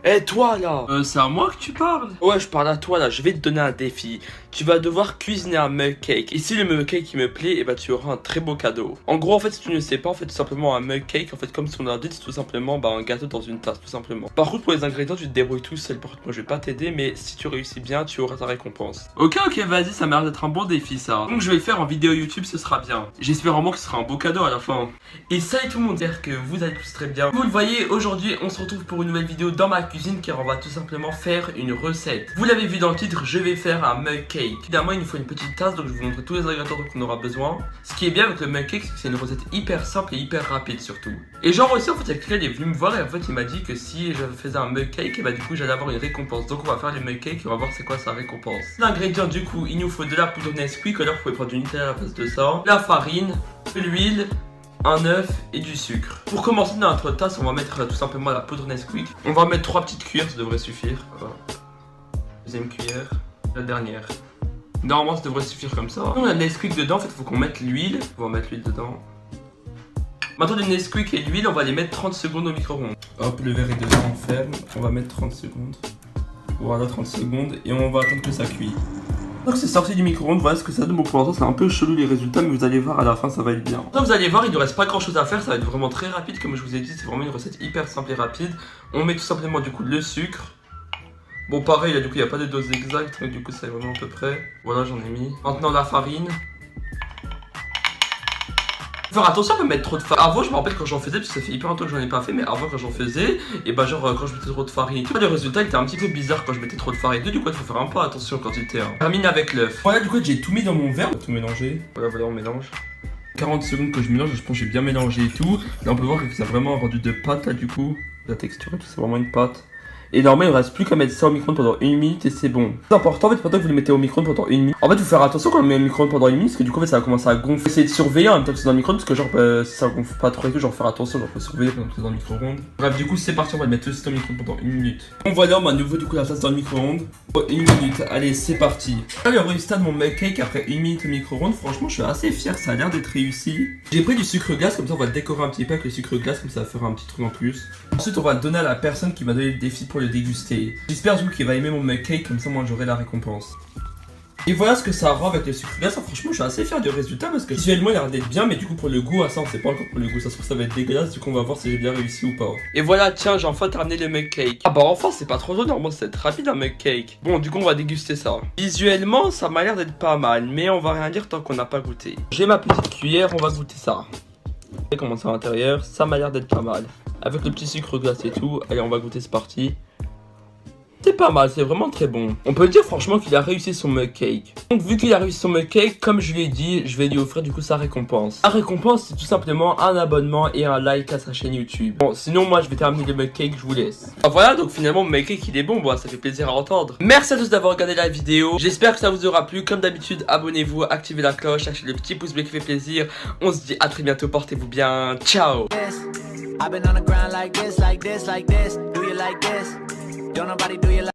Eh toi là! C'est à moi que tu parles? Ouais, je parle à toi là, je vais te donner un défi. Tu vas devoir cuisiner un mug cake. Et si le mug cake il me plaît, et bah tu auras un très beau cadeau. En gros, en fait, si tu ne sais pas, en fait, tout simplement un mug cake, en fait, comme son nom l'indique, c'est tout simplement un gâteau dans une tasse, tout simplement. Par contre, pour les ingrédients, tu te débrouilles tout seul. Par contre, moi je vais pas t'aider, mais si tu réussis bien, tu auras ta récompense. Ok, vas-y, ça m'a l'air d'être un bon défi ça. Donc je vais le faire en vidéo YouTube, ce sera bien. J'espère vraiment que ce sera un beau cadeau à la fin. Et salut tout le monde, j'espère que vous allez tous très bien. Vous le voyez, aujourd'hui, on se retrouve pour une nouvelle vidéo dans ma cuisine, car on va tout simplement faire une recette. Vous l'avez vu dans le titre, je vais faire un mug cake. Évidemment, il nous faut une petite tasse, donc je vais vous montrer tous les ingrédients dont on aura besoin. Ce qui est bien avec le mug cake, c'est que c'est une recette hyper simple et hyper rapide surtout. Et genre aussi, en fait, il y a quelqu'un qui est venu me voir et en fait, il m'a dit que si je faisais un mug cake, et bah du coup, j'allais avoir une récompense. Donc on va faire le mug cake et on va voir c'est quoi sa récompense. L'ingrédient du coup, il nous faut de la poudre Nesquik, alors vous pouvez prendre du Nutella à la place de ça, la farine, de l'huile, un œuf et du sucre. Pour commencer dans notre tasse, on va mettre tout simplement la poudre Nesquik. On va mettre 3 petites cuillères, ça devrait suffire. Voilà. Deuxième cuillère, la dernière. Normalement, ça devrait suffire comme ça. On a de Nesquik dedans, en fait, il faut qu'on mette l'huile. On va mettre l'huile dedans. Maintenant, le Nesquik et l'huile, on va les mettre 30 secondes au micro-ondes. Hop, le verre est dedans, on ferme. On va mettre 30 secondes. Voilà, 30 secondes et on va attendre que ça cuise. Donc c'est sorti du micro-ondes, voilà ce que ça donne. Bon, pour l'instant c'est un peu chelou les résultats, mais vous allez voir à la fin ça va être bien. Donc vous allez voir, il ne reste pas grand chose à faire, ça va être vraiment très rapide. Comme je vous ai dit, c'est vraiment une recette hyper simple et rapide. On met tout simplement du coup le sucre. Bon pareil, là du coup il n'y a pas de dose exacte, mais du coup ça est vraiment à peu près. Voilà, j'en ai mis. Maintenant la farine. Faire attention à pas mettre trop de farine. Avant je me rappelle quand j'en faisais, parce que ça fait hyper longtemps que j'en ai pas fait, mais avant quand j'en faisais, et bah genre quand je mettais trop de farine et tout, le résultat était un petit peu bizarre quand je mettais trop de farine. Du coup il faut faire un peu attention en quantité. Termine avec l'œuf. Voilà, du coup j'ai tout mis dans mon verre, tout mélanger. Voilà, on mélange. 40 secondes que je mélange, je pense que j'ai bien mélangé et tout. Là on peut voir que ça a vraiment rendu de pâte là du coup. La texture et tout, c'est vraiment une pâte. Et normalement, il ne reste plus qu'à mettre ça au micro-ondes pendant 1 minute et c'est bon. C'est important en fait, pendant que vous le mettez au micro-ondes pendant 1 minute. En fait, il faut faire attention quand on met au micro-ondes pendant 1 minute parce que du coup, en fait, ça va commencer à gonfler. Essayez de surveiller en même temps que c'est dans le micro-ondes parce que, genre, si ça gonfle pas trop et tout, genre, faire attention, genre, faut surveiller pendant que c'est dans le micro-ondes. Bref, du coup, c'est parti, on va le mettre aussi au micro-ondes pendant 1 minute. Donc voilà, on va à nouveau, du coup, la tasse dans le micro-ondes. 1 minute, allez, c'est parti. Là, le résultat de mon mug cake après 1 minute au micro-ondes, franchement, je suis assez fier, ça a l'air d'être réussi. J'ai pris du sucre glace, comme ça, on va le décorer un petit peu avec le sucre glace, comme ça va faire un petit truc en plus. Ensuite, on va le donner à la personne qui m'a donné le défi pour le déguster. J'espère du coup qu'il va aimer mon mug cake, comme ça moi j'aurai la récompense. Et voilà ce que ça rend avec le sucre glace. Franchement je suis assez fier du résultat parce que visuellement il a l'air d'être bien, mais du coup pour le goût, ça on sait pas encore pour le goût, ça se trouve ça va être dégueulasse, du coup on va voir si j'ai bien réussi ou pas. Et voilà, tiens, j'ai enfin terminé le mug cake. Ah bah enfin c'est pas trop dur, normalement c'est rapide un mug cake. Bon du coup on va déguster ça. Visuellement ça m'a l'air d'être pas mal, mais on va rien dire tant qu'on n'a pas goûté. J'ai ma petite cuillère, on va goûter ça. Et comment c'est à l'intérieur, ça m'a l'air d'être pas mal. Avec le petit sucre glace et tout, allez on va goûter, c'est parti. C'est pas mal, c'est vraiment très bon. On peut dire franchement qu'il a réussi son mug cake. Donc vu qu'il a réussi son mug cake, comme je lui ai dit, je vais lui offrir du coup sa récompense. La récompense c'est tout simplement un abonnement et un like à sa chaîne YouTube. Bon sinon moi je vais terminer le mug cake, je vous laisse. Ah, voilà, donc finalement mon mug cake il est bon, bon ça fait plaisir à entendre. Merci à tous d'avoir regardé la vidéo. J'espère que ça vous aura plu. Comme d'habitude, abonnez-vous, activez la cloche, achetez le petit pouce bleu qui fait plaisir. On se dit à très bientôt, portez-vous bien. Ciao.